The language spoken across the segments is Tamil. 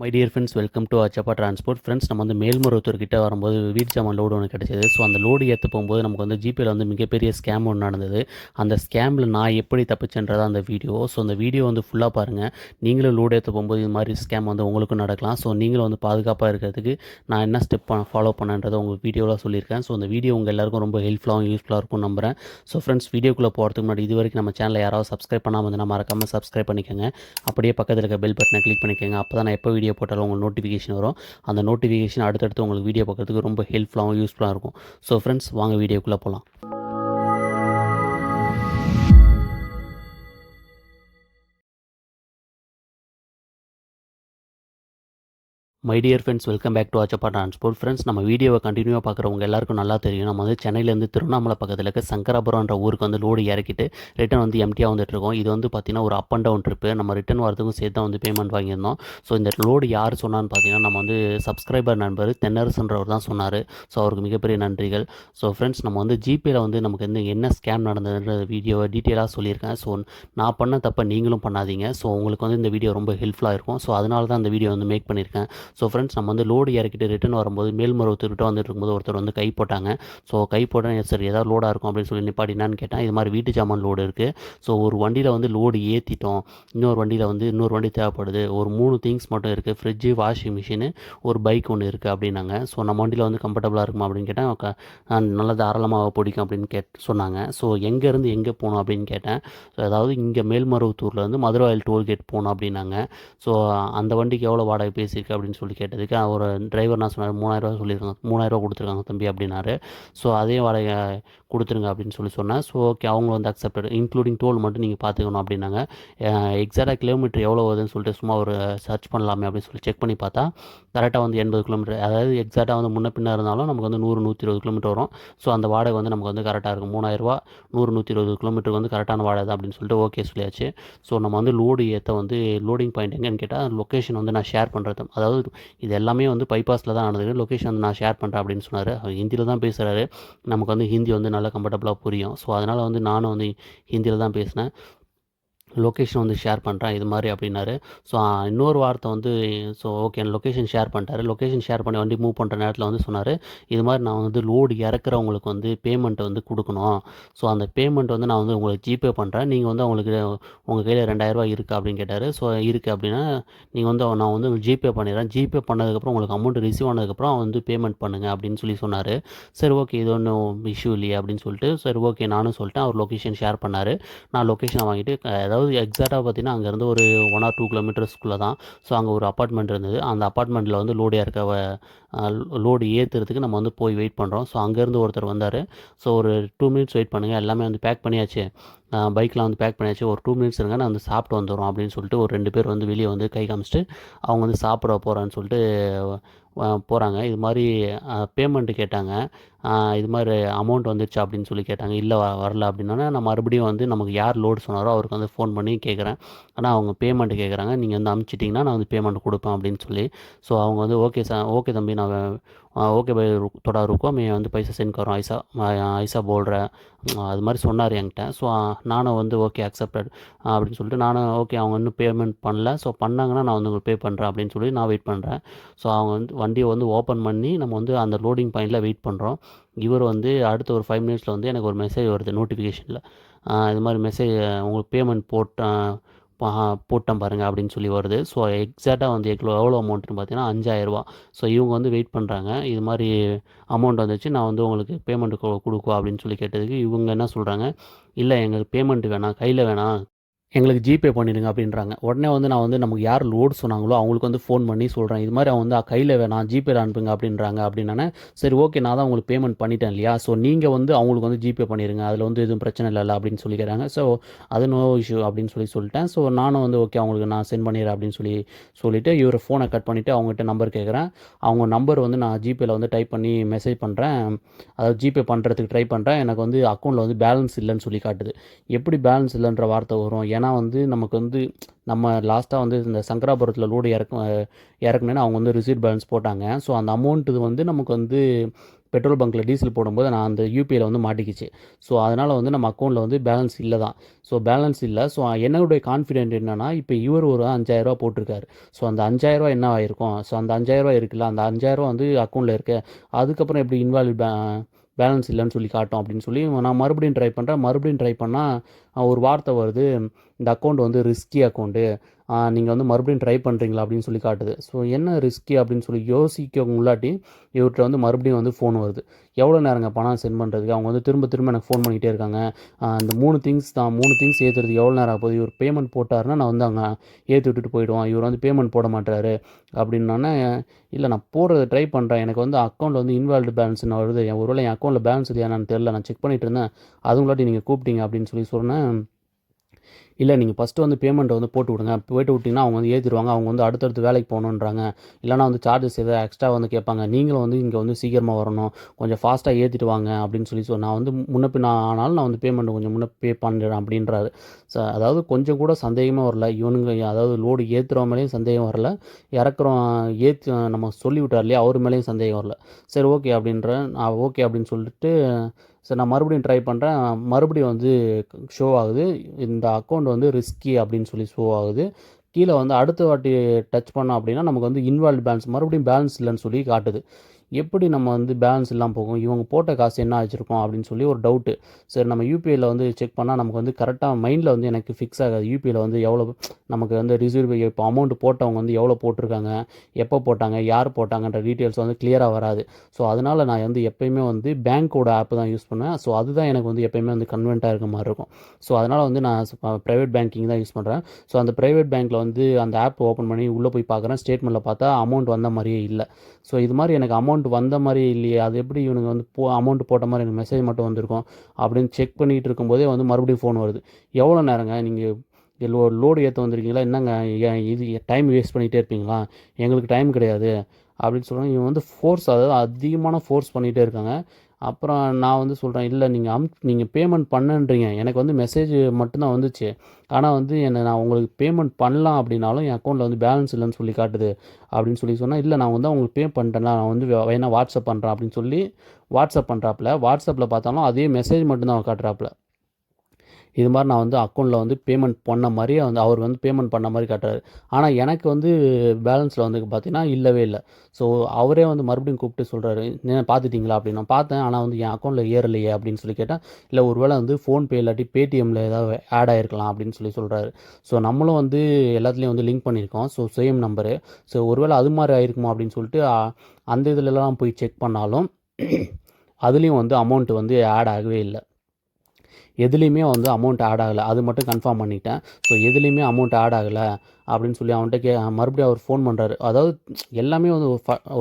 My dear friends, welcome to Achappa transport. Friends, நம்ம வந்து மேல்மருவத்தூர் கிட்ட வரும்போது வீட்டு ஜாமான் லோடு ஒன்று கிடச்சிது. ஸோ அந்த லோடு ஏற்ற போகும்போது நமக்கு வந்து ஜிபேயில் வந்து மிகப்பெரிய ஸ்கேம் ஒன்று நடந்தது. அந்த ஸ்கேமில் நான் எப்படி தப்பிச்சேன்றதா அந்த வீடியோ. ஸோ அந்த வீடியோ வந்து ஃபுல்லாக பாருங்கள். நீங்களும் லோடு ஏற்ற போகும்போது இது மாதிரி ஸ்கேம் வந்து உங்களுக்கும் நடக்கலாம். ஸோ நீங்களும் வந்து பாதுகாப்பாக இருக்கிறதுக்கு நான் என்ன ஸ்டெப் ஃபாலோ பண்ணேன்றதை உங்களுக்கு வீடியோவில் சொல்லியிருக்கேன். ஸோ அந்த வீடியோ உங்கள் எல்லாருக்கும் ரொம்ப ஹெல்ப்ஃபுல்லாகவும் யூஸ்ஃபுல்லாக இருக்கும்னு நம்புகிறேன். ஸோ ஃப்ரெண்ட்ஸ், வீடியோக்குள்ளே போகிறதுக்கு முன்னாடி இது வரைக்கும் நம்ம சேனலை யாராவது சப்ஸ்கிரைப் பண்ணாமல் வந்து மறக்காமல் சப்ஸ்கிரைப் பண்ணிக்கோங்க. அப்படியே பக்கத்தில் இருக்க பெல் பட்டனை கிளிக் பண்ணிக்கோங்க. அப்போ தான் நான் எப்போ வீடியோ போட்டாலும் உங்களுக்கு நோட்டிஃபிகேஷன் வரும். அந்த நோட்டிஃபிகேஷன் அடுத்தடுத்து உங்களுக்கு வீடியோ பார்க்குறதுக்கு ரொம்ப ஹெல்ப்ஃபுல்லாகவும் யூஸ்ஃபுல்லாக இருக்கும். ஸோ ஃப்ரெண்ட்ஸ், வாங்க வீடியோக்குள்ளே போகலாம். My dear friends, welcome back to Achappa transport. Friends, நம்ம வீடியோவை கண்டினியூவாக பார்க்குறவங்க எல்லாருக்கும் நல்லா தெரியும். நம்ம வந்து சென்னையிலேருந்து திருவண்ணாமலை பக்கத்தில் இருக்க சங்கராபுரம்ன்ற ஊருக்கு வந்து லோடு இறக்கிட்டு ரிட்டன் வந்து எம்டியாக வந்துட்டுருக்கோம். இது வந்து பார்த்திங்கன்னா ஒரு அப் அண்ட் டவுன் ட்ரிப்பு. நம்ம ரிட்டன் வரதுக்கும் சேர்த்து தான் வந்து பேமெண்ட் வாங்கியிருந்தோம். ஸோ இந்த லோடு யார் சொன்னான்னு பார்த்தீங்கன்னா, நம்ம வந்து சப்ஸ்கிரைபர் நண்பர் தென்னரசுன்றவர் தான் சொன்னார். ஸோ அவருக்கு மிகப்பெரிய நன்றிகள். ஸோ ஃப்ரெண்ட்ஸ், நம்ம வந்து ஜிபேயில் வந்து நமக்கு வந்து என்ன ஸ்கேம் நடந்ததுன்ற வீடியோவை டீட்டெயிலாக சொல்லியிருக்கேன். ஸோ நான் பண்ண தப்பை நீங்களும் பண்ணாதீங்க. ஸோ உங்களுக்கு வந்து இந்த வீடியோ ரொம்ப ஹெல்ப்ஃபுல்லாக இருக்கும். ஸோ அதனால தான் இந்த வீடியோ வந்து மேக் பண்ணியிருக்கேன். ஸோ ஃப்ரெண்ட்ஸ், நம்ம வந்து லோடு இறக்கிட்டு ரிட்டன் வரும்போது மேல்மருவத்தூர்கிட்ட வந்துட்டு இருக்கும்போது ஒருத்தர் வந்து கை போட்டாங்க. ஸோ கை போட்டேன், சரி ஏதாவது லோடாக இருக்கும் அப்படின்னு சொல்லி நிப்பாட்டினான்னு கேட்டேன். இது மாதிரி வீட்டு ஜாமான் லோடு இருக்குது. ஸோ ஒரு வண்டியில் வந்து லோடு ஏற்றிட்டோம், இன்னொரு வண்டியில் வந்து இன்னொரு வண்டி தேவைப்படுது, ஒரு 3 திங்ஸ் மட்டும் இருக்குது, ஃப்ரிட்ஜு, வாஷிங் மிஷினு, ஒரு பைக் ஒன்று இருக்குது அப்படின்னாங்க. ஸோ நம்ம வண்டியில் வந்து கம்ஃபர்டபுளாக இருக்குமா அப்படின்னு கேட்டேன். நல்லா தாராளமாக பிடிக்கும் அப்படின்னு சொன்னாங்க. ஸோ எங்கேருந்து எங்கே போகணும் அப்படின்னு கேட்டேன். ஸோ அதாவது இங்கே மேல்மருவத்தூர்லேருந்து மதுரவாயில் டோல்கேட் போகணும் அப்படின்னாங்க. ஸோ அந்த வண்டிக்கு எவ்வளோ வாடகை பேசியிருக்கு அப்படின்னு சொல்லி கேட்டதுக்கு ஒரு டிரைவர் நான் சொன்னார், 3000 சொல்லியிருக்காங்க, 3000 கொடுத்துருக்காங்க தம்பி அப்படின்னாரு. ஸோ அதே வாடகை கொடுத்துருங்க அப்படின்னு சொல்லி சொன்னேன். ஸோ ஓகே, அவங்க வந்து அக்செப்டட், இன்க்ளூடிங் டோல் மட்டும் நீங்கள் பார்த்துக்கணும் அப்படின்னாங்க. எக்ஸாக்டாக கிலோமீட்டர் எவ்வளோ வருதுன்னு சொல்லிட்டு சும்மா ஒரு சர்ச் பண்ணலாமே அப்படின்னு சொல்லி செக் பண்ணி பார்த்தா கரெக்டாக வந்து 80 கிலோமீட்டர், அதாவது எக்ஸாக்டாக வந்து முன்ன பின்ன இருந்தாலும் நமக்கு வந்து 100 120 கிலோமீட்டர் வரும். ஸோ அந்த வாடகை வந்து நமக்கு வந்து கரெக்டாக இருக்கும். 3000 100 120 கிலோமீட்டருக்கு வந்து கரெக்டான வாடகை தான் அப்படின்னு சொல்லிட்டு ஓகே சொல்லியாச்சு. ஸோ நம்ம வந்து லோடு ஏற்ற வந்து லோடிங் பாயிண்ட் எங்கன்னு கேட்டால் லொக்கேஷன் வந்து நான் ஷேர் பண்ணுறது, அதாவது இது எல்லாமே வந்து பைபாஸில் தான் நடந்தது, லொக்கேஷன் வந்து நான் ஷேர் பண்ணுறேன் அப்படின்னு சொன்னார். அவர் ஹிந்தியில் தான் பேசுகிறாரு. நமக்கு வந்து ஹிந்தி வந்து நல்லா கம்ஃபர்டபுளாக புரியும். ஸோ அதனால் வந்து நானும் வந்து ஹிந்தியில் தான் பேசினேன். லொக்கேஷன் வந்து ஷேர் பண்ணுறேன் இது மாதிரி அப்படின்னாரு. ஸோ இன்னொரு வார்த்தை வந்து ஸோ ஓகே லொக்கேஷன் ஷேர் பண்ணிட்டாரு. லொக்கேஷன் ஷேர் பண்ணி வண்டி மூவ் பண்ணுற நேரத்தில் வந்து சொன்னார், இது மாதிரி நான் வந்து லோடு இறக்குறவங்களுக்கு வந்து பேமெண்ட்டை வந்து கொடுக்கணும். ஸோ அந்த பேமெண்ட் வந்து நான் வந்து உங்களுக்கு ஜிபே பண்ணுறேன், நீங்கள் வந்து அவங்களுக்கு உங்கள் கையில் 2000 இருக்கா அப்படின்னு கேட்டார். ஸோ இருக்குது அப்படின்னா நீங்கள் வந்து நான் வந்து ஜிபே பண்ணிடுறேன், ஜிபே பண்ணதுக்கப்புறம் உங்களுக்கு அமௌண்ட் ரிசீவ் ஆனதுக்கப்புறம் வந்து பேமெண்ட் பண்ணுங்கள் அப்படின்னு சொல்லி சொன்னார். சரி ஓகே, இது ஒன்றும் இஷ்யூ இல்லையே அப்படின்னு சொல்லிட்டு சரி ஓகே நானும் சொல்லிட்டேன். அவர் லொக்கேஷன் ஷேர் பண்ணார். நான் லொக்கேஷனை வாங்கிட்டு அதாவது எக்ஸாக்டாக பார்த்தீங்கன்னா அங்கேருந்து ஒரு 1 or 2 கிலோமீட்டர்ஸ்குள்ளே தான். ஸோ அங்கே ஒரு அப்பார்ட்மெண்ட் இருந்தது. அந்த அப்பார்ட்மெண்ட்டில் வந்து லோடு இறக்க லோடு ஏற்றுறதுக்கு நம்ம வந்து போய் வெயிட் பண்ணுறோம். ஸோ அங்கேருந்து ஒருத்தர் வந்தார். ஸோ ஒரு 2 மினிட்ஸ் வெயிட் பண்ணுங்கள், எல்லாமே வந்து பேக் பண்ணியாச்சு, பைக்லாம் வந்து பேக் பண்ணியாச்சு, ஒரு 2 மினிட்ஸ் இருங்க, நான் வந்து சாப்பிட்டு வந்துடுறோம் அப்படின்னு சொல்லிட்டு ஒரு 2 பேர் வந்து வெளியே வந்து கை காமிச்சிட்டு அவங்க வந்து சாப்பிட போகிறேன்னு சொல்லிட்டு போகிறாங்க. இது மாதிரி பேமெண்ட்டு கேட்டாங்க. இது மாதிரி அமௌண்ட் வந்துடுச்சா அப்படின்னு சொல்லி கேட்டாங்க. இல்லை வரல அப்படின்னோடனே நான் மறுபடியும் வந்து நமக்கு யார் லோடு சொன்னாரோ அவருக்கு வந்து ஃபோன் பண்ணி கேட்குறேன். ஆனால் அவங்க பேமெண்ட்டு கேட்குறாங்க, நீங்கள் வந்து அனுப்பிச்சிட்டிங்கன்னா நான் வந்து பேமெண்ட் கொடுப்பேன் அப்படின்னு சொல்லி. ஸோ அவங்க வந்து ஓகே சார், ஓகே தம்பி, நான் ஓகே பாய், थोड़ा रुको, मैं வந்து பைசா சென்ட் करो, ஐசா ஐசா போல் रहा அது மாதிரி சொன்னார் என்கிட்ட. ஸோ நானும் வந்து ஓகே அக்செப்டட் அப்படின்னு சொல்லிட்டு நானும் ஓகே, அவங்க இன்னும் பேமெண்ட் பண்ணல, ஸோ பண்ணாங்கன்னா நான் வந்து உங்களுக்கு பே பண்ணுறேன் அப்படின்னு சொல்லி நான் வெயிட் பண்ணுறேன். ஸோ அவங்க வந்து வண்டியை வந்து ஓப்பன் பண்ணி நம்ம வந்து அந்த லோடிங் பாயிண்டில் வெயிட் பண்ணுறோம். இவர் வந்து அடுத்த ஒரு 5 மினிட்ஸில் வந்து எனக்கு ஒரு மெசேஜ் வருது நோட்டிஃபிகேஷனில், இது மாதிரி மெசேஜ் உங்களுக்கு பேமெண்ட் போட்டேன் பாருங்கள் அப்படின்னு சொல்லி வருது. ஸோ எக்ஸாக்டாக வந்து எவ்வளோ அமௌண்ட்டுன்னு பார்த்தீங்கன்னா 5000 ரூபா. ஸோ இவங்க வந்து வெயிட் பண்ணுறாங்க, இது மாதிரி அமௌண்ட் வந்துச்சு, நான் வந்து உங்களுக்கு பேமெண்ட்டு கொடுக்குவா அப்படின்னு சொல்லி கேட்டதுக்கு இவங்க என்ன சொல்கிறாங்க, இல்லை எங்களுக்கு பேமெண்ட் வேணாம், கையில் வேணாம், எங்களுக்கு ஜிபே பண்ணிடுங்க அப்படின்றாங்க. உடனே வந்து நான் வந்து நமக்கு யார் லோடு சொன்னாங்களோ அவங்களுக்கு வந்து ஃபோன் பண்ணி சொல்கிறேன், இது மாதிரி அவங்க வந்து கையில் வேணாம் ஜிபேல அனுப்புங்க அப்படின்றாங்க. அப்படின்னானே சரி ஓகே, நான் தான் உங்களுக்கு பேமெண்ட் பண்ணிட்டேன் இல்லையா, ஸோ நீங்கள் வந்து அவங்களுக்கு வந்து ஜிபே பண்ணிடுங்க, அதில் வந்து எதுவும் பிரச்சனை இல்லைல்ல அப்படின்னு சொல்லிக்கிறாங்க. ஸோ அது நோ இஷ்யூ அப்படின்னு சொல்லிட்டேன். ஸோ நானும் வந்து ஓகே அவங்களுக்கு நான் சென்ட் பண்ணிடுறேன் அப்படின்னு சொல்லிவிட்டு இவர் ஃபோனை கட் பண்ணிவிட்டு அவங்ககிட்ட நம்பர் கேட்குறேன். அவங்க நம்பர் வந்து நான் ஜிபேயில் வந்து டைப் பண்ணி மெசேஜ் பண்ணுறேன், அதாவது ஜிபே பண்ணுறதுக்கு ட்ரை பண்ணுறேன். எனக்கு வந்து அக்கௌண்ட்டில் வந்து பேலன்ஸ் இல்லைன்னு சொல்லி காட்டுது. எப்படி பேலன்ஸ் இல்லைன்ற வார்த்தை வரும், ஏன்னா வந்து நமக்கு வந்து நம்ம லாஸ்ட்டாக வந்து இந்த சங்கராபுரத்தில் லோடு இறக்குனேன்னா அவங்க வந்து ரிசீட் பேலன்ஸ் போட்டாங்க. ஸோ அந்த அமௌண்ட்டு வந்து நமக்கு வந்து பெட்ரோல் பங்க்கில் டீசல் போடும்போது நான் அந்த யூபிஐயில் வந்து மாட்டிக்கிச்சு. ஸோ அதனால் வந்து நம்ம அக்கௌண்ட்டில் வந்து பேலன்ஸ் இல்லை தான். ஸோ பேலன்ஸ் இல்லை. ஸோ என்னுடைய கான்ஃபிடென்ட் என்னென்னா, இப்போ இவர் ஒரு ரூ. 5,000 போட்டிருக்காரு. ஸோ அந்த ரூ. 5,000 என்ன ஆயிருக்கும்? ஸோ அந்த ரூ. 5,000 இருக்குல்ல, அந்த ரூ. 5,000 வந்து அக்கௌண்ட்டில் இருக்கு. அதுக்கப்புறம் எப்படி இன்வால்வ் பேலன்ஸ் இல்லைன்னு சொல்லி காட்டும் அப்படின்னு சொல்லி நான் மறுபடியும் ட்ரை பண்ணுறேன். மறுபடியும் ட்ரை பண்ணால் ஒரு வார்த்தை வருது, இந்த அக்கௌண்ட் வந்து ரிஸ்கி அக்கௌண்ட்டு, நீங்கள் வந்து மறுபடியும் ட்ரை பண்ணுறீங்களா அப்படின்னு சொல்லி காட்டுது. ஸோ என்ன ரிஸ்கி அப்படின்னு சொல்லி யோசிக்க முன்னாடி இவர்கிட்ட வந்து மறுபடியும் வந்து ஃபோன் வருது. எவ்வளோ நேரங்க பணம் சென்ட் பண்ணுறதுக்கு? அவங்க வந்து திரும்ப திரும்ப எனக்கு ஃபோன் பண்ணிகிட்டே இருக்காங்க. இந்த 3 திங்ஸ் தான், 3 திங்ஸ் ஏற்றுறதுக்கு எவ்வளோ நேரம் ஆகுது? இவர் பேமெண்ட் போட்டாருன்னா நான் வந்து அங்கே ஏற்றி விட்டுட்டு போயிடுவான். இவர் வந்து பேமெண்ட் போட மாட்டாரு அப்படின்னோடனே, இல்லை நான் போடுறது ட்ரை பண்ணுறேன், எனக்கு வந்து அக்கௌண்ட்டில் வந்து இன்வால்வ்டு பேலன்ஸ்னு வருது, ஒருவேளை என் அக்கௌண்ட்டில் பேலன்ஸ் இல்லையா என்னன்னு தெரில, நான் செக் பண்ணிட்டு இருந்தேன், அதுங்களாட்டி நீங்கள் கூப்பிட்டீங்க அப்படின்னு சொல்லி சொன்னேன். இல்லை நீங்கள் ஃபஸ்ட்டு வந்து பேமெண்ட்டை வந்து போட்டு விடுங்க, போட்டு விட்டிங்கன்னா அவங்க வந்து ஏற்றிடுவாங்க, அவங்க வந்து அடுத்தடுத்து வேலைக்கு போகணுன்றாங்க, இல்லைனா வந்து சார்ஜஸ் எதாவது எக்ஸ்ட்ரா வந்து கேட்பாங்க, நீங்களும் வந்து இங்கே வந்து சீக்கிரமாக வரணும், கொஞ்சம் ஃபாஸ்ட்டாக ஏற்றிட்டு வாங்க அப்படின்னு சொல்லி நான் வந்து முன்னப்பின் ஆனாலும் நான் வந்து பேமெண்ட்டு கொஞ்சம் முன்ன பே பண்ணுறேன் அப்படின்றாரு. அதாவது கொஞ்சம் கூட சந்தேகமாக வரல இவனுங்க, அதாவது லோடு ஏற்றுறவங்க மேலேயும் சந்தேகம் வரல, இறக்குறோம் நம்ம சொல்லி விட்டார் இல்லையா அவர் மேலேயும் சந்தேகம் வரல. சரி ஓகே அப்படின்றேன், ஓகே அப்படின்னு சொல்லிட்டு சரி நான் மறுபடியும் ட்ரை பண்ணுறேன். மறுபடியும் வந்து ஷோ ஆகுது, இந்த அக்கௌண்ட் வந்து ரிஸ்கி அப்படின்னு சொல்லி ஷோ ஆகுது. கீழே வந்து அடுத்த வாட்டி டச் பண்ணோம் அப்படின்னா நமக்கு வந்து இன்வால்வ் பேலன்ஸ், மறுபடியும் பேலன்ஸ் இல்லைன்னு சொல்லி காட்டுது. எப்படி நம்ம வந்து பேலன்ஸ் இல்லாமல் போகும், இவங்க போட்ட காசு என்ன ஆச்சுருக்கோம் அப்படின்னு சொல்லி ஒரு டவுட்டு. சரி நம்ம யூபிஐயில் வந்து செக் பண்ணால் நமக்கு வந்து கரெக்டாக மைண்டில் வந்து எனக்கு ஃபிக்ஸ் ஆகாது. யூபிஐயில் வந்து எவ்வளோ நமக்கு வந்து ரிசீவ், இப்போ அமௌண்ட் போட்டவங்க வந்து எவ்வளோ போட்டிருக்காங்க, எப்போ போட்டாங்க, யார் போட்டாங்கன்ற டீட்டெயில்ஸ் வந்து கிளியராக வராது. ஸோ அதனால் நான் வந்து எப்போயுமே வந்து பேங்க்கோட ஆப் தான் யூஸ் பண்ணுவேன். ஸோ அதுதான் எனக்கு வந்து எப்போயுமே வந்து கன்வென்ட்டாக இருக்க மாதிரி இருக்கும். ஸோ அதனால் வந்து நான் ப்ரைவேட் பேங்கிங் தான் யூஸ் பண்ணுறேன். ஸோ அந்த ப்ரைவேட் பேங்க்கில் வந்து அந்த ஆப் ஓப்பன் பண்ணி உள்ளே போய் பார்க்குறேன், ஸ்டேட்மெண்ட்டில் பார்த்தா அமௌண்ட் வந்த மாதிரியே இல்லை. ஸோ இது மாதிரி எனக்கு அமௌண்ட் வந்த மாதிரி இல்லையே, அது எப்படி இவனுங்க வந்து அமௌண்ட் போட்ட மாதிரி எனக்கு மெசேஜ் மட்டும் வந்திருக்கும் அப்படின்னு செக் பண்ணிகிட்டு இருக்கும்போதே வந்து மறுபடியும் ஃபோன் வருது. எவ்வளோ நேரங்க நீங்கள் லோடு ஏற்ற வந்திருக்கீங்களா, என்னங்க இது டைம் வேஸ்ட் பண்ணிகிட்டே இருப்பீங்களா, எங்களுக்கு டைம் கிடையாது அப்படின்னு சொல்கிறாங்க. இவன் வந்து ஃபோர்ஸ், அதாவது அதிகமான ஃபோர்ஸ் பண்ணிகிட்டே இருக்காங்க. அப்புறம் நான் வந்து சொல்கிறேன், இல்லை நீங்கள் பேமெண்ட் பண்ணுன்றீங்க, எனக்கு வந்து மெசேஜ் மட்டும்தான் வந்துச்சு, ஆனால் வந்து நான் உங்களுக்கு பேமெண்ட் பண்ணலாம் அப்படின்னாலும் என் அக்கௌண்ட்டில் வந்து பேலன்ஸ் இல்லைன்னு சொல்லி காட்டுது அப்படின்னு சொல்லி சொன்னால், இல்லை நான் வந்து உங்களுக்கு பே பண்ணிட்டேன், நான் வந்து வேணா வாட்ஸ்அப் பண்ணுறேன் அப்படின்னு சொல்லி வாட்ஸ்அப் பண்ணுறாப்புல. வாட்ஸ்அப்பில் பார்த்தாலும் அதே மெசேஜ் மட்டும்தான் காட்டுறாப்புல. இது மாதிரி நான் வந்து அக்கௌண்ட்டில் வந்து பேமெண்ட் பண்ண மாதிரியே வந்து அவர் வந்து பேமெண்ட் பண்ண மாதிரி காட்டுறாரு. ஆனால் எனக்கு வந்து பேலன்ஸில் வந்து பார்த்தீங்கன்னா இல்லவே இல்லை. ஸோ அவரே வந்து மறுபடியும் கூப்பிட்டு சொல்கிறாரு, பார்த்துட்டிங்களா அப்படின்னு. நான் பார்த்தேன், ஆனால் வந்து என் அக்கௌண்ட்டில் ஏறலையே அப்படின்னு சொல்லி கேட்டேன். இல்லை ஒருவேளை வந்து ஃபோன்பே இல்லாட்டி பேடிஎம்மில் ஏதாவது ஆட் ஆகிருக்கலாம் அப்படின்னு சொல்லி சொல்கிறாரு. ஸோ நம்மளும் வந்து எல்லாத்துலேயும் வந்து லிங்க் பண்ணியிருக்கோம், ஸோ சேம் நம்பரு. ஸோ ஒருவேளை அது மாதிரி ஆயிருக்குமா அப்படின்னு சொல்லிட்டு அந்த இதிலலாம் போய் செக் பண்ணாலும் அதுலேயும் வந்து அமௌண்ட்டு வந்து ஆட் ஆகவே இல்லை. எதுலேயுமே வந்து அமௌண்ட் ஆட் ஆகலை, அது மட்டும் கன்ஃபார்ம் பண்ணிட்டேன். ஸோ எதுலேயுமே அமௌண்ட் ஆட் ஆகலை அப்படின்னு சொல்லி அவன்கிட்ட மறுபடியும் அவர் ஃபோன் பண்ணுறாரு. அதாவது எல்லாமே வந்து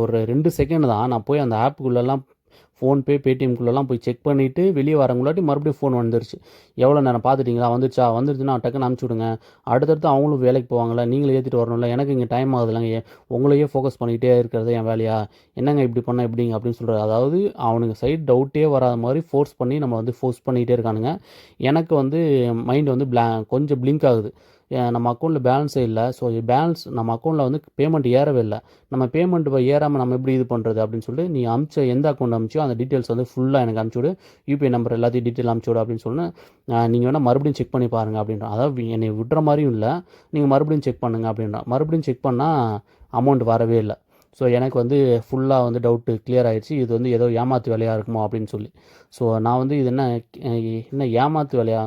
ஒரு 2 செகண்ட் தான். நான் போய் அந்த ஆப்புக்குள்ளெல்லாம் ஃபோன்பே பேடிஎம்குள்ளெல்லாம் போய் செக் பண்ணிவிட்டு வெளியே வரங்குள்ளாட்டி மறுபடியும் ஃபோன் வந்துருச்சு. எவ்வளோ நேரம் பார்த்துட்டிங்களா, வந்துருச்சா, வந்துருச்சுன்னா டக்குன்னு அனுப்பிச்சி விடுங்க, அடுத்தடுத்து அவங்களும் வேலைக்கு போவாங்களா, நீங்களும் ஏற்றிட்டு வரணும்ல, எனக்கு இங்கே டைம் ஆகுதுலங்க, உங்களையே ஃபோக்கஸ் பண்ணிகிட்டே இருக்கிறது என் வேலையா, என்னங்க இப்படி பண்ண எப்படிங்க அப்படின்னு சொல்கிறாரு. அதாவது அவனுக்கு சைட் டவுட்டே வராத மாதிரி ஃபோர்ஸ் பண்ணி நம்ம வந்து ஃபோர்ஸ் பண்ணிகிட்டே இருக்கானுங்க. எனக்கு வந்து மைண்ட் வந்து கொஞ்சம் பிளிங்க் ஆகுது. நம்ம அக்கௌண்ட்டில் பேலன்ஸே இல்லை. ஸோ பேலன்ஸ் நம்ம அக்கௌண்ட்டில் வந்து பேமெண்ட் ஏறவே இல்லை. நம்ம பேமெண்ட் ஏறாமல் நம்ம எப்படி இது பண்ணுறது அப்படின்னு சொல்லிட்டு, நீ அனுப்பிச்ச எந்த அக்கௌண்ட் அனுப்பிச்சோ அந்த டீட்டெயில்ஸ் வந்து ஃபுல்லாக எனக்கு அனுப்பிச்சி விடு, யூபிஐ நம்பர் எல்லாத்தையும் டீட்டெயில் அனுப்பிச்சி விடு அப்படின்னு சொன்னால், நீங்கள் வேணால் மறுபடியும் செக் பண்ணி பாருங்கள் அப்படின்றான். அதாவது என்னை விடுற மாதிரியும் இல்லை, நீங்கள் மறுபடியும் செக் பண்ணுங்கள் அப்படின்றான். மறுபடியும் செக் பண்ணால் அமௌண்ட் வரவே இல்லை. ஸோ எனக்கு வந்து ஃபுல்லாக வந்து டவுட்டு கிளியர் ஆகிடுச்சு, இது வந்து ஏதோ ஏமாத்து வேலையாக இருக்குமோ அப்படின்னு சொல்லி. ஸோ நான் வந்து இது என்ன ஏமாத்து வேலையா,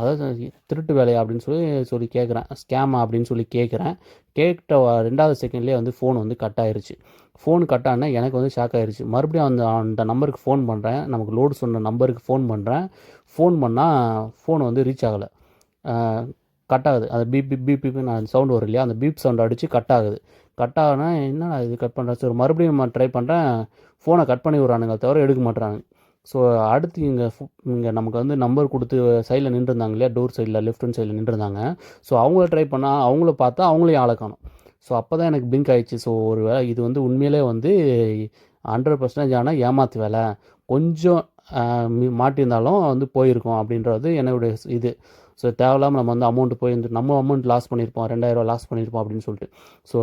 அதாவது திருட்டு வேலையா அப்படின்னு சொல்லி கேட்குறேன், ஸ்கேமா அப்படின்னு சொல்லி கேட்குறேன். கேட்ட 2வது செகண்ட்லேயே வந்து ஃபோன் வந்து கட் ஆயிருச்சு. ஃபோன் கட் ஆனால் எனக்கு வந்து ஷாக் ஆகிருச்சு. மறுபடியும் அந்த நம்பருக்கு ஃபோன் பண்ணுறேன், நமக்கு லோடு சொன்ன நம்பருக்கு ஃபோன் பண்ணுறேன். ஃபோன் பண்ணால் ஃபோன் வந்து ரீச் ஆகலை, கட் ஆகுது. அந்த பீப் பீப் பீப் பீப்னு அந்த சவுண்டு வரும் இல்லையா, அந்த பீப் சவுண்ட் அடித்து கட் ஆகுது. கட் ஆகுனா என்ன இது கட் பண்ணுறேன், சரி மறுபடியும் ட்ரை பண்ணுறேன், ஃபோனை கட் பண்ணி விட்றானுங்க தவிர எடுக்க மாட்டுறாங்க. ஸோ அடுத்து இங்கே நமக்கு வந்து நம்பர் கொடுத்து சைடில் நின்றுருந்தாங்க இல்லையா, டோர் சைடில் லெஃப்ட் ஹேண்ட் சைடில் நின்றுருந்தாங்க. ஸோ அவங்கள ட்ரை பண்ணால் அவங்கள பார்த்தா அவங்களையும் ஆளை காணோம். ஸோ அப்போ தான் எனக்கு பிளிங்க் ஆகிடுச்சு. ஸோ ஒரு வேளை இது வந்து உண்மையிலே வந்து 100% ஆனால் ஏமாத்து வேலை, கொஞ்சம் மாட்டியிருந்தாலும் வந்து போயிருக்கோம் அப்படின்றது என்னுடைய இது. ஸோ தேவையில்லாமல் நம்ம வந்து அமௌண்ட்டு நம்ம அமௌண்ட் லாஸ் பண்ணியிருப்போம், 2,000 லாஸ் பண்ணியிருப்போம் அப்படின்னு சொல்லிட்டு. ஸோ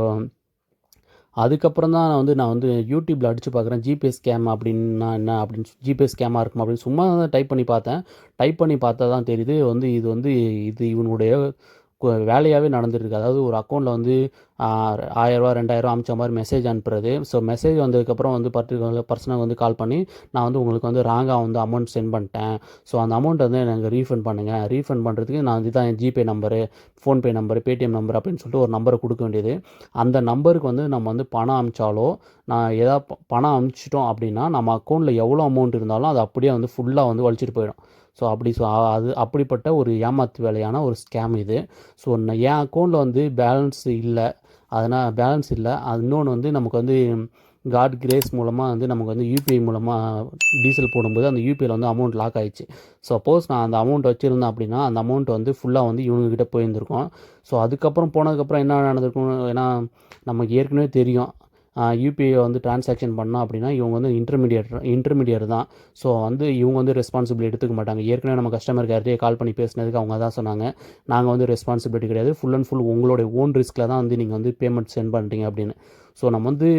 அதுக்கப்புறம் தான் நான் வந்து யூடியூப்பில் அடித்து பார்க்குறேன் ஜிபே ஸ்கேம் அப்படின்னா என்ன அப்படின்னு ஜிபே ஸ்கேமாக இருக்கும் அப்படின்னு சும்மா தான் டைப் பண்ணி பார்த்தேன். டைப் பண்ணி பார்த்தா தான் தெரியுது இது இவனுடைய வேலையாகவே நடந்துருக்கு. அதாவது ஒரு அக்கௌண்ட்டில் வந்து ரூ. 1000 ரூ. 2000 அனுப்பிச்ச மாதிரி மெசேஜ் அனுப்புறது. ஸோ மெசேஜ் வந்ததுக்கப்புறம் வந்து பர்டிகுலர் பர்சனுக்கு வந்து கால் பண்ணி நான் வந்து உங்களுக்கு வந்து ராங்காக வந்து அமௌண்ட் சென்ட் பண்ணிட்டேன். ஸோ அந்த அமௌண்ட் வந்து எனக்கு ரீஃபண்ட் பண்ணுங்கள். ரீஃபண்ட் பண்ணுறதுக்கு நான் இதுதான் என் GPay number, PhonePe number, Paytm number அப்படின்னு சொல்லிட்டு ஒரு நம்பரை கொடுக்க வேண்டியது. அந்த நம்பருக்கு வந்து நம்ம வந்து பணம் அனுப்பிச்சாலோ நான் ஏதாவது பணம் அனுப்பிச்சிட்டோம் அப்படின்னா நம்ம அக்கௌண்ட்டில் எவ்வளோ அமௌண்ட் இருந்தாலும் அது அப்படியே வந்து ஃபுல்லாக வந்து வலிச்சிட்டு போயிடும். ஸோ அது அப்படிப்பட்ட ஒரு ஏமாத்து வேலையான ஒரு ஸ்கேம் இது. ஸோ என் அக்கௌண்ட்டில் வந்து பேலன்ஸ் இல்லை. அது இன்னொன்று வந்து நமக்கு வந்து காட் கிரேஸ் மூலமாக வந்து நமக்கு வந்து யூபிஐ மூலமாக டீசல் போடும்போது அந்த யூபிஐயில் வந்து அமௌண்ட் லாக் ஆகிடுச்சு. சப்போஸ் நான் அந்த அமௌண்ட் வச்சுருந்தேன் அப்படின்னா அந்த அமௌண்ட் வந்து ஃபுல்லாக வந்து இவங்ககிட்ட போயிருந்துருக்கும். ஸோ அதுக்கப்புறம் போனதுக்கப்புறம் என்ன நடந்திருக்கும், ஏன்னா நமக்கு ஏற்கனவே தெரியும் யூபிஐ வந்து டிரான்சாக்ஷன் பண்ணோம் அப்படின்னா இவங்க வந்து இன்டர்மீடியட் தான். ஸோ வந்து இவங்க வந்து ரெஸ்பான்சிபிலிட்டி எடுத்துக்க மாட்டாங்க. ஏற்கனவே நம்ம கஸ்டமர் கேர்ட்டே கால் பண்ணி பேசினதுக்கு அவங்க தான் சொன்னாங்க, நாங்கள் வந்து ரெஸ்பான்சிபிலிட்டி கிடையாது, ஃபுல் அண்ட் ஃபுல் உங்களுடைய ஓன் ரிஸ்கில் தான் வந்து நீங்கள் வந்து பேமெண்ட் சென்ட் பண்ணுறீங்க அப்படின்னு. ஸோ நம்ம வந்து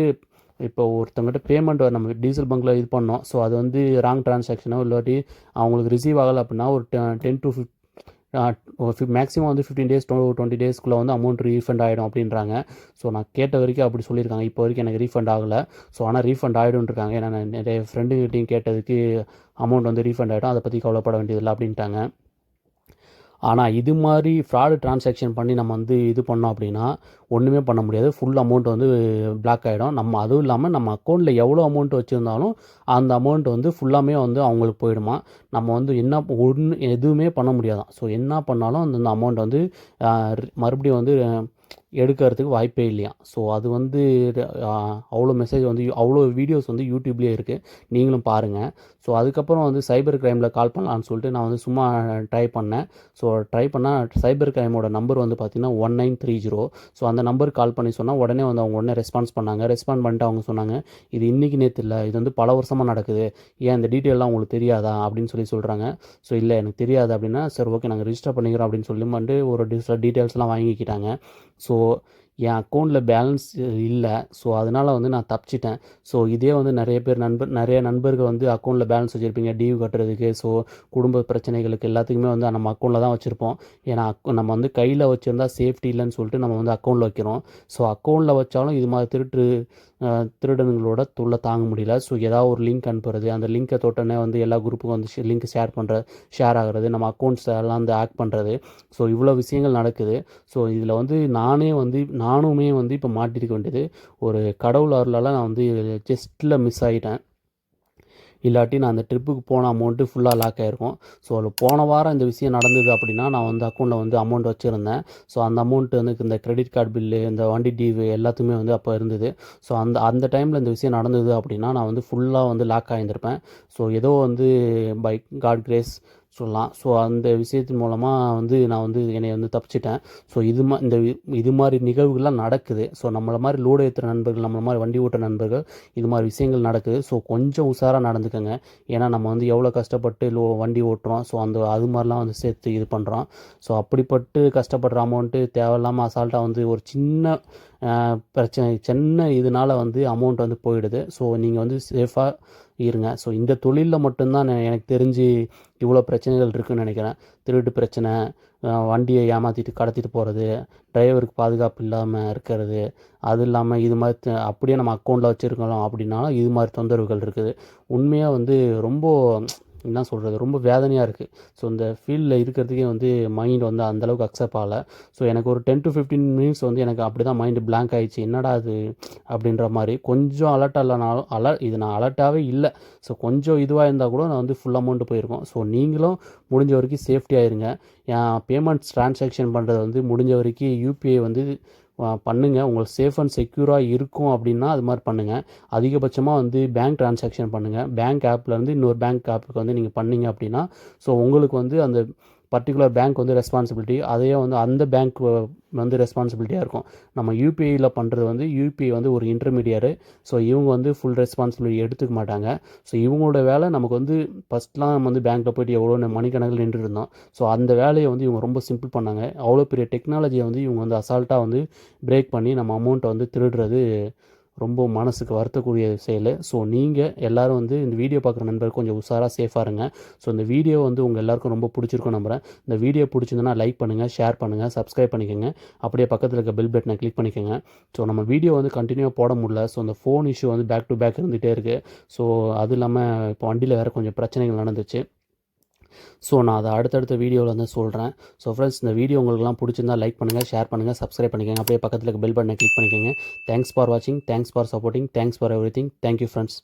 இப்போ ஒருத்தவங்ககிட்ட பேமெண்ட் நம்ம டீசல் பங்க்கில் இது பண்ணோம். ஸோ அது வந்து ராங் டிரான்சாக்ஷனோ இல்லாட்டி அவங்களுக்கு ரிசீவ் ஆகலை அப்படின்னா ஒரு 10 to மேக்ஸிமம் வந்து 15 days 20 daysக்குள்ளே வந்து அமௌண்ட் ரீஃபண்ட் ஆகிடும் அப்படின்றாங்க. ஸோ நான் கேட்ட வரைக்கும் அப்படி சொல்லியிருக்காங்க. இப்போ வரைக்கும் எனக்கு ரீஃபண்ட் ஆகலை. ஸோ ஆனால் ரீஃபண்ட் ஆகிடும்ன்ருக்காங்க. ஏன்னா நான் நிறைய ஃப்ரெண்டுகிட்டையும் கேட்டதுக்கு அமௌண்ட் வந்து ரீஃபண்ட் ஆகிடும், அதை பற்றி கவலைப்பட வேண்டியதில்லை அப்படின்ட்டாங்க. ஆனால் இது மாதிரி ஃப்ராடு டிரான்சாக்ஷன் பண்ணி நம்ம வந்து இது பண்ணோம் அப்படின்னா ஒன்றுமே பண்ண முடியாது. ஃபுல் அமௌண்ட் வந்து பிளாக் ஆகிடும். அதுவும் இல்லாமல் நம்ம அக்கௌண்ட்டில் எவ்வளோ அமௌண்ட் வச்சுருந்தாலும் அந்த அமௌண்ட் வந்து ஃபுல்லாமே வந்து அவங்களுக்கு போயிடுமா. நம்ம வந்து எதுவுமே பண்ண முடியாதான். ஸோ என்ன பண்ணாலும் அந்த அமௌண்ட் வந்து மறுபடியும் வந்து எடுக்கிறதுக்கு வாய்ப்பே இல்லையா. ஸோ அது வந்து அவ்வளோ மெசேஜ் வந்து அவ்வளோ வீடியோஸ் வந்து யூடியூப்லேயே இருக்குது, நீங்களும் பாருங்கள். ஸோ அதுக்கப்புறம் வந்து சைபர் கிரைமில் கால் பண்ணலான்னு சொல்லிட்டு நான் வந்து சும்மா ட்ரை பண்ணேன். ஸோ ட்ரை பண்ணால் சைபர் கிரைமோட நம்பர் வந்து பார்த்திங்கன்னா 1930. ஸோ அந்த நம்பருக்கு கால் பண்ணி சொன்னால் உடனே வந்து அவங்க உடனே ரெஸ்பான்ஸ் பண்ணாங்க. ரெஸ்பாண்ட் பண்ணிட்டு அவங்க சொன்னாங்க, இது இன்றைக்கி நேற்று இல்லை, இது வந்து பல வருஷமாக நடக்குது, ஏன் இந்த டீட்டெயிலாம் உங்களுக்கு தெரியாதா அப்படின்னு சொல்கிறாங்க. ஸோ இல்லை எனக்கு தெரியாது அப்படின்னா, சரி ஓகே நாங்கள் ரிஜிஸ்டர் பண்ணிக்கிறோம் அப்படின்னு சொல்லி வந்து ஒரு டீட்டெயில்ஸ்லாம் வாங்கிக்கிட்டாங்க. ஸோ என் அக்கௌண்ட்டில் பேலன்ஸ் இல்லை. ஸோ அதனால் வந்து நான் தப்பிச்சிட்டேன். ஸோ இதே வந்து நிறைய நண்பர்கள் வந்து அக்கௌண்ட்டில் பேலன்ஸ் வச்சுருப்பீங்க டியூ கட்டுறதுக்கு. ஸோ குடும்ப பிரச்சனைகளுக்கு எல்லாத்துக்குமே வந்து நம்ம அக்கௌண்ட்டில் தான் வச்சுருப்போம். ஏன்னா நம்ம வந்து கையில் வச்சுருந்தா சேஃப்டி இல்லைன்னு சொல்லிட்டு நம்ம வந்து அக்கௌண்ட்டில் வைக்கிறோம். ஸோ அக்கௌண்ட்டில் வச்சாலும் இது மாதிரி திருடனுங்களோட தொல்லை தாங்க முடியல. ஸோ ஏதாவது ஒரு லிங்க் அனுப்புறது, அந்த லிங்க்கை தொட்டனே வந்து எல்லா குரூப்புக்கும் வந்து லிங்க் ஷேர் ஆகிறது, நம்ம அக்கௌண்ட்ஸ் எல்லாம் வந்து ஆக்ட் பண்ணுறது. ஸோ இவ்வளோ விஷயங்கள் நடக்குது. ஸோ இதில் வந்து நானுமே வந்து இப்போ மாட்டிருக்க வேண்டியது. ஒரு கடவுள் அருளால் நான் வந்து ஜஸ்ட்டில் மிஸ் ஆகிட்டேன். இல்லாட்டி நான் அந்த ட்ரிப்புக்கு போன அமௌண்ட்டு ஃபுல்லாக லாக் ஆகிருக்கும். ஸோ அதில் போன வாரம் இந்த விஷயம் நடந்தது அப்படின்னா நான் வந்து அக்கௌண்ட்டில் வந்து அமௌண்ட் வச்சுருந்தேன். ஸோ அந்த அமௌண்ட்டு வந்து இந்த கிரெடிட் கார்டு பில்லு, இந்த வண்டி டியூ எல்லாத்துக்குமே வந்து அப்போ இருந்தது. ஸோ அந்த டைமில் இந்த விஷயம் நடந்தது அப்படின்னா நான் வந்து ஃபுல்லாக வந்து லாக் ஆகியிருந்திருப்பேன். ஸோ ஏதோ வந்து பை காட் கிரேஸ் சொல்லலாம். ஸோ அந்த விஷயத்தின் மூலமாக வந்து நான் வந்து என்னை வந்து தப்பிச்சிட்டேன். ஸோ இது மாதிரி நிகழ்வுகள்லாம் நடக்குது. ஸோ நம்மளை மாதிரி லோடு ஏற்றுற நண்பர்கள், நம்மளை மாதிரி வண்டி ஓட்டுற நண்பர்கள், இது மாதிரி விஷயங்கள் நடக்குது. ஸோ கொஞ்சம் உஷாராக நடந்துக்கங்க. ஏன்னா நம்ம வந்து எவ்வளோ கஷ்டப்பட்டு வண்டி ஓட்டுறோம். ஸோ அது மாதிரிலாம் வந்து சேர்த்து இது பண்ணுறோம். ஸோ அப்படிப்பட்டு கஷ்டப்படுற அமௌண்ட்டு தேவையில்லாமல் அசால்ட்டாக வந்து ஒரு சின்ன இதனால் வந்து அமௌண்ட் வந்து போயிடுது. ஸோ நீங்கள் வந்து சேஃபாக இருங்க. ஸோ இந்த தொழிலில் மட்டும்தான் எனக்கு தெரிஞ்சு இவ்வளோ பிரச்சனைகள் இருக்குதுன்னு நினைக்கிறேன். திருட்டு பிரச்சனை, வண்டியை ஏமாற்றிட்டு கடத்திட்டு போகிறது, டிரைவருக்கு பாதுகாப்பு இல்லாமல் இருக்கிறது, அது இல்லாமல் இது மாதிரி அப்படியே நம்ம அக்கௌண்ட்டில் வச்சுருக்கோம் அப்படின்னாலும் இது மாதிரி தொந்தரவுகள் இருக்குது. உண்மையாக வந்து ரொம்ப என்ன சொல்கிறது, ரொம்ப வேதனையாக இருக்குது. ஸோ இந்த ஃபீல்டில் இருக்கிறதுக்கே வந்து மைண்ட் வந்து அந்தளவுக்கு அக்செப்ட் ஆகலை. ஸோ எனக்கு ஒரு 10 to 15 minutes வந்து எனக்கு அப்படி தான் மைண்டு பிளாங்க் ஆகிடுச்சு. என்னடா அது அப்படின்ற மாதிரி. கொஞ்சம் அலர்ட்டாக இல்லைனாலும் இது நான் அலர்ட்டாகவே இல்லை. ஸோ கொஞ்சம் இதுவாக இருந்தால் கூட நான் வந்து ஃபுல் அமௌண்ட்டு போயிருக்கோம். ஸோ நீங்களும் முடிஞ்ச வரைக்கும் சேஃப்டியாக இருங்க. என் பேமெண்ட்ஸ் ட்ரான்சாக்ஷன் பண்ணுறது வந்து முடிஞ்ச வரைக்கும் யூபிஐ வந்து பண்ணுங்கள். உங்களுக்கு சேஃப் அண்ட் செக்யூராக இருக்கும் அப்படின்னா அது மாதிரி பண்ணுங்கள். அதிகபட்சமாக வந்து பேங்க் ட்ரான்சாக்ஷன் பண்ணுங்கள். பேங்க் ஆப்லேருந்து இன்னொரு பேங்க் ஆப்புக்கு வந்து நீங்கள் பண்ணிங்க அப்படின்னா ஸோ உங்களுக்கு வந்து அந்த பர்டிகுலர் பேங்க் வந்து ரெஸ்பான்சிபிலிட்டி, அதையே வந்து அந்த பேங்க் வந்து ரெஸ்பான்சிபிலிட்டியாக இருக்கும். நம்ம யூபிஐயில் பண்ணுறது வந்து யூபிஐ வந்து ஒரு இன்டர்மீடியரு. ஸோ இவங்க வந்து ஃபுல் ரெஸ்பான்சிபிலிட்டி எடுத்துக்க மாட்டாங்க. ஸோ இவங்களோட வேலை நமக்கு வந்து ஃபஸ்ட்லாம் நம்ம வந்து பேங்க்கில் போய்ட்டு எவ்வளோ மணிக்கணக்கில் நின்றுட்டு இருந்தோம். ஸோ அந்த வேலையை வந்து இவங்க ரொம்ப சிம்பிள் பண்ணாங்க. அவ்வளோ பெரிய டெக்னாலஜியை வந்து இவங்க வந்து அசால்ட்டாக வந்து பிரேக் பண்ணி நம்ம அமௌண்ட்டை வந்து திருடுறது ரொம்ப மனசுக்கு வருத்தக்கூடிய செயல். ஸோ நீங்கள் எல்லோரும் வந்து இந்த வீடியோ பார்க்குற நண்பர்கள் கொஞ்சம் உஷாராக சேஃபாக இருங்க. ஸோ இந்த வீடியோ வந்து உங்கள் எல்லாருக்கும் ரொம்ப பிடிச்சிருக்கும் நம்புகிறேன். இந்த வீடியோ பிடிச்சிருந்தனா லைக் பண்ணுங்கள், ஷேர் பண்ணுங்கள், சப்ஸ்கிரைப் பண்ணிக்கோங்க. அப்படியே பக்கத்தில் இருக்க பெல் பட்டனை கிளிக் பண்ணிக்கோங்க. ஸோ நம்ம வீடியோ வந்து கண்டினியூவாக போட முடியல. ஸோ அந்த ஃபோன் இஷ்யூ வந்து பேக் டு பேக் இருந்துகிட்டே இருக்குது. ஸோ அது இல்லாமல் இப்போ வண்டியில் வேறு கொஞ்சம் பிரச்சனைகள் நடந்துச்சு. ஸோ நான் அதை அடுத்தடுத்த வீடியோவில் வந்து சொல்கிறேன். ஸோ ஃப்ரெண்ட்ஸ், இந்த வீடியோ உங்களுக்குலாம் பிடிச்சிருந்தா லைக் பண்ணுங்கள், ஷேர் பண்ணுங்கள், சப்ஸ்கிரைப் பண்ணிக்கோங்க. அப்படியே பக்கத்தில் இருக்க பெல் பட்டனை கிளிக் பண்ணிக்கோங்க. தேங்க்ஸ் ஃபார் வாட்சிங், thanks for supporting, thanks for everything. Thank you friends.